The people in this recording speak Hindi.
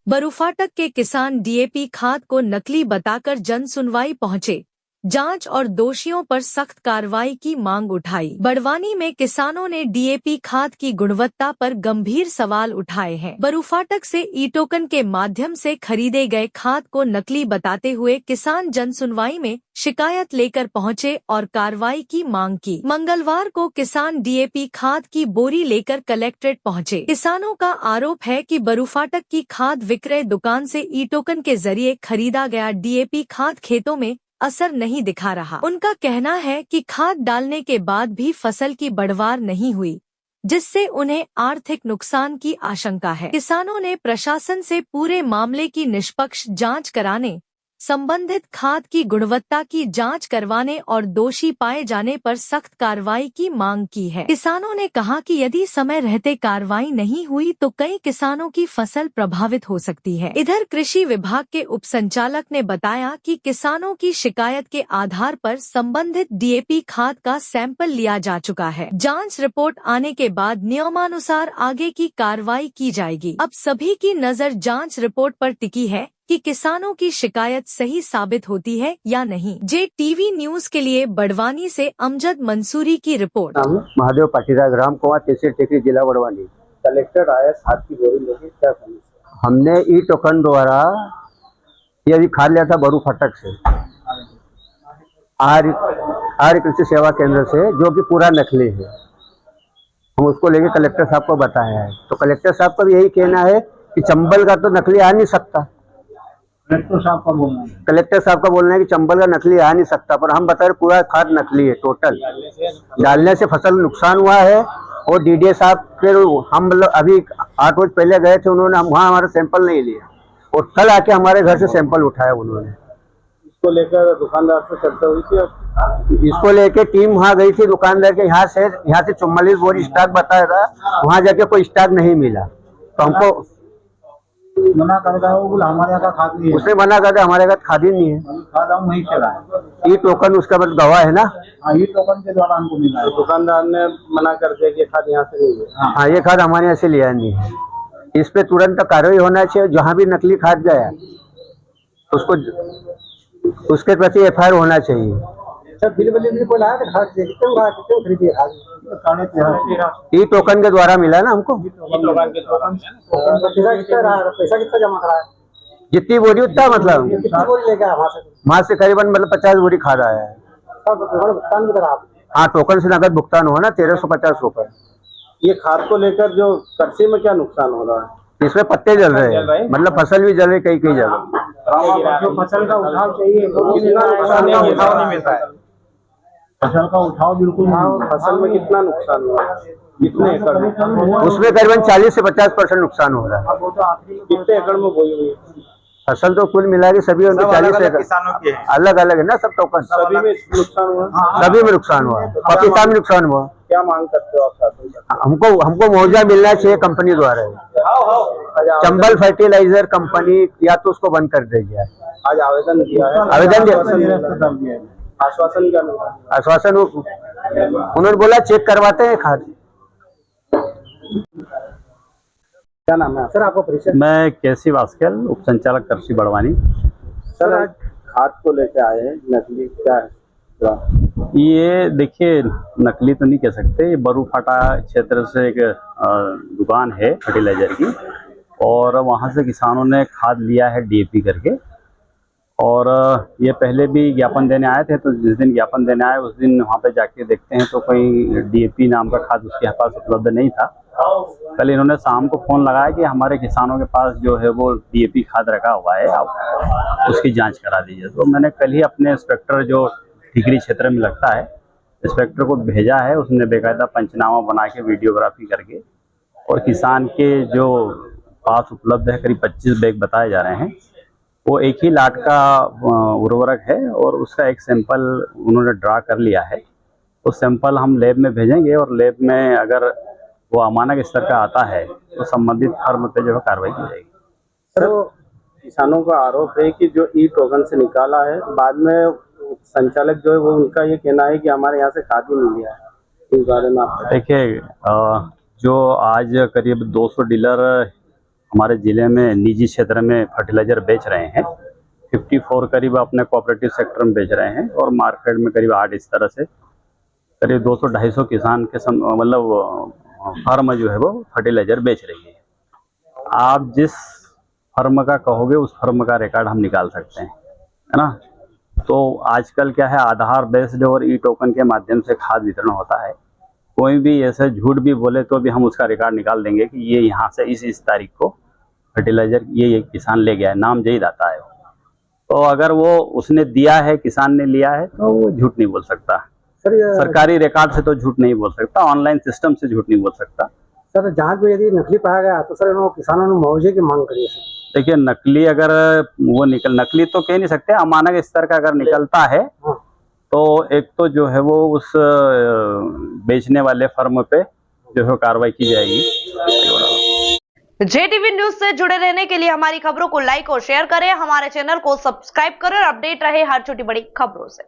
बरूफाटक के किसान डीएपी खाद को नकली बताकर जन सुनवाई पहुंचे। जांच और दोषियों पर सख्त कार्रवाई की मांग उठाई। बड़वानी में किसानों ने डीएपी खाद की गुणवत्ता पर गंभीर सवाल उठाए हैं। बरूफाटक से ई टोकन के माध्यम से खरीदे गए खाद को नकली बताते हुए किसान जन सुनवाई में शिकायत लेकर पहुंचे और कार्रवाई की मांग की। मंगलवार को किसान डीएपी खाद की बोरी लेकर कलेक्ट्रेट पहुंचे। किसानों का आरोप है कि बरूफाटक की खाद विक्रय दुकान से ई टोकन के जरिए खरीदा गया डीएपी खाद खेतों में असर नहीं दिखा रहा। उनका कहना है कि खाद डालने के बाद भी फसल की बढ़वार नहीं हुई, जिससे उन्हें आर्थिक नुकसान की आशंका है। किसानों ने प्रशासन से पूरे मामले की निष्पक्ष जांच कराने, संबंधित खाद की गुणवत्ता की जांच करवाने और दोषी पाए जाने पर सख्त कार्रवाई की मांग की है। किसानों ने कहा कि यदि समय रहते कार्रवाई नहीं हुई तो कई किसानों की फसल प्रभावित हो सकती है। इधर कृषि विभाग के उप संचालक ने बताया कि किसानों की शिकायत के आधार पर संबंधित डीएपी खाद का सैंपल लिया जा चुका है। जाँच रिपोर्ट आने के बाद नियमानुसार आगे की कार्रवाई की जाएगी। अब सभी की नजर जाँच रिपोर्ट पर टिकी है कि किसानों की शिकायत सही साबित होती है या नहीं। JTV न्यूज के लिए बड़वानी से अमजद मंसूरी की रिपोर्ट। महादेव पाटीदार, ग्राम कुआं, तहसील टेकरी, जिला बड़वानी। कलेक्टर आया खाद की बोरी लेके, क्या समस्या? हमने ई टोकन द्वारा ये अभी खाद लिया था बरूफाटक से, आर्य कृषि सेवा केंद्र से, जो कि पूरा नकली है। हम उसको लेके कलेक्टर साहब को बताया है, तो कलेक्टर साहब का भी यही कहना है कि चंबल का तो नकली आ नहीं सकता। कलेक्टर साहब का बोलना है कि चंबल का नकली आ नहीं सकता, पर हम बता रहे पूरा खाद नकली है। टोटल डालने से फसल नुकसान हुआ है। और डीडीए साहब फिर हम अभी 8 रोज पहले गए थे, उन्होंने वहाँ हमारा सैंपल नहीं लिया और कल आके हमारे घर से सैंपल उठाया उन्होंने। इसको लेकर दुकानदार से चर्चा हुई थी। इसको लेके टीम वहाँ गई थी दुकानदार के, यहाँ से 44 बोरी स्टॉक बताया था, वहाँ जाके कोई स्टॉक नहीं मिला। तो हमको मना कर रहा है, हमारे यहाँ का खाद नहीं है। उसने मना कर दिया, हमारे यहाँ खाद ही नहीं है। खाद हम वहीं चला है। ई टोकन उसका मतलब गवाह है ना। हाँ, ई टोकन के द्वारा हमको मिला है। दुकानदार ने मना कर दिया कि खाद यहाँ से नहीं है। हाँ, ये खाद हमारे यहाँ से लिया नहीं है। इस पे तुरंत कार्रवाई होना चाहिए। जहाँ भी नकली खाद गया उसको उसके प्रति FIR होना चाहिए। ई टोकन के द्वारा मिला ना हमको। पैसा कितना जमा करा है? जितनी बोरी उतना, मतलब वहाँ से करीबन 50 बोरी खाद आया है। भुगतान की तरह हाँ, टोकन से नगद भुगतान हुआ ना 1350 रुपए। ये खाद को लेकर जो कृषि में क्या नुकसान हो रहा है? इसमें पत्ते जल रहे हैं, मतलब फसल भी जल रही कई जगह। जो फसल का उठाव चाहिए कितना नुकसान नहीं मिलता है। फसल का उठाव बिल्कुल, फसल में कितना नुकसान हुआ? कितने एकड़ में? उसमें करीबन 40 से 50% नुकसान हो रहा है। कितने एकड़ में बोई हुई है फसल? तो कुल मिला के सभी 40 एकड़ किसानों के अलग अलग है ना सब टोकन। सभी में नुकसान हुआ? सभी में नुकसान हुआ, पपीता में नुकसान हुआ। क्या मांग करते हो आप? हमको मुआवजा मिलना चाहिए कंपनी द्वारा। चंबल फर्टिलाइजर कंपनी या तो उसको बंद कर दीजिए। आज आवेदन दिया है। आवेदन आश्वासन क्या मिला? आश्वासन उन्होंने बोला चेक करवाते हैं खाद। क्या नाम है सर आपका परिचय? मैं केसी वास्केल, उप संचालक कृषि बड़वानी। सर आज खाद को लेके आए हैं, नकली क्या है? ये देखिए, नकली तो नहीं कह सकते। ये बरूफाटा क्षेत्र से एक दुकान है फर्टिलाइजर की, और वहाँ से किसानों ने खाद लिया है डीएपी करके। और ये पहले भी ज्ञापन देने आए थे, तो जिस दिन ज्ञापन देने आए उस दिन वहाँ पे जाके देखते हैं तो कोई डीएपी नाम का खाद उसके पास उपलब्ध नहीं था। कल इन्होंने शाम को फ़ोन लगाया कि हमारे किसानों के पास जो है वो डीएपी खाद रखा हुआ है, आप उसकी जांच करा दीजिए। तो मैंने कल ही अपने इंस्पेक्टर जो टिकरी क्षेत्र में लगता है, इंस्पेक्टर को भेजा है। उसने बेकायदा पंचनामा बना के वीडियोग्राफी करके, और किसान के जो पास उपलब्ध है करीब 25 बैग बताए जा रहे हैं, वो एक ही लाट का उर्वरक है और उसका एक सैंपल उन्होंने ड्रा कर लिया है। तो सैंपल हम लैब में भेजेंगे और लैब में अगर वो अमानक स्तर का आता है तो संबंधित फर्म पे जो है कार्रवाई की जाएगी। तो किसानों का आरोप है कि जो ई टोकन से निकाला है, बाद में संचालक जो है वो उनका ये कहना है कि हमारे यहाँ से खाद ही नहीं लिया है। इस बारे में आप देखिए, जो आज करीब 200 डीलर हमारे जिले में निजी क्षेत्र में फर्टिलाइजर बेच रहे हैं। 54 करीब अपने कोऑपरेटिव सेक्टर में बेच रहे हैं और मार्केट में करीब 8 इस तरह से करीब 200-250 किसान के मतलब फर्म जो है वो फर्टिलाइजर बेच रही है। आप जिस फर्म का कहोगे उस फर्म का रिकॉर्ड हम निकाल सकते हैं, है ना। तो आजकल क्या है, आधार बेस्ड और ई टोकन के माध्यम से खाद वितरण होता है। कोई भी ऐसे झूठ भी बोले तो भी हम उसका रिकॉर्ड निकाल देंगे कि ये यहाँ से इस तारीख को फर्टिलाइजर ये किसान ले गया है, नाम जही आता है। तो अगर वो उसने दिया है, किसान ने लिया है, तो वो झूठ नहीं बोल सकता। सरकारी रिकॉर्ड से तो झूठ नहीं बोल सकता, ऑनलाइन सिस्टम से झूठ नहीं बोल सकता। सर जांच में यदि नकली पाया गया तो सर किसानों ने मुआवजे की मांग करी है सर। देखिए, नकली अगर वो नकली तो कह नहीं सकते, अमानक स्तर का अगर निकलता है तो एक तो जो है वो उस बेचने वाले फर्म पे जो है कार्रवाई की जाएगी। JTV न्यूज से जुड़े रहने के लिए हमारी खबरों को लाइक और शेयर करें, हमारे चैनल को सब्सक्राइब करें और अपडेट रहे हर छोटी बड़ी खबरों से।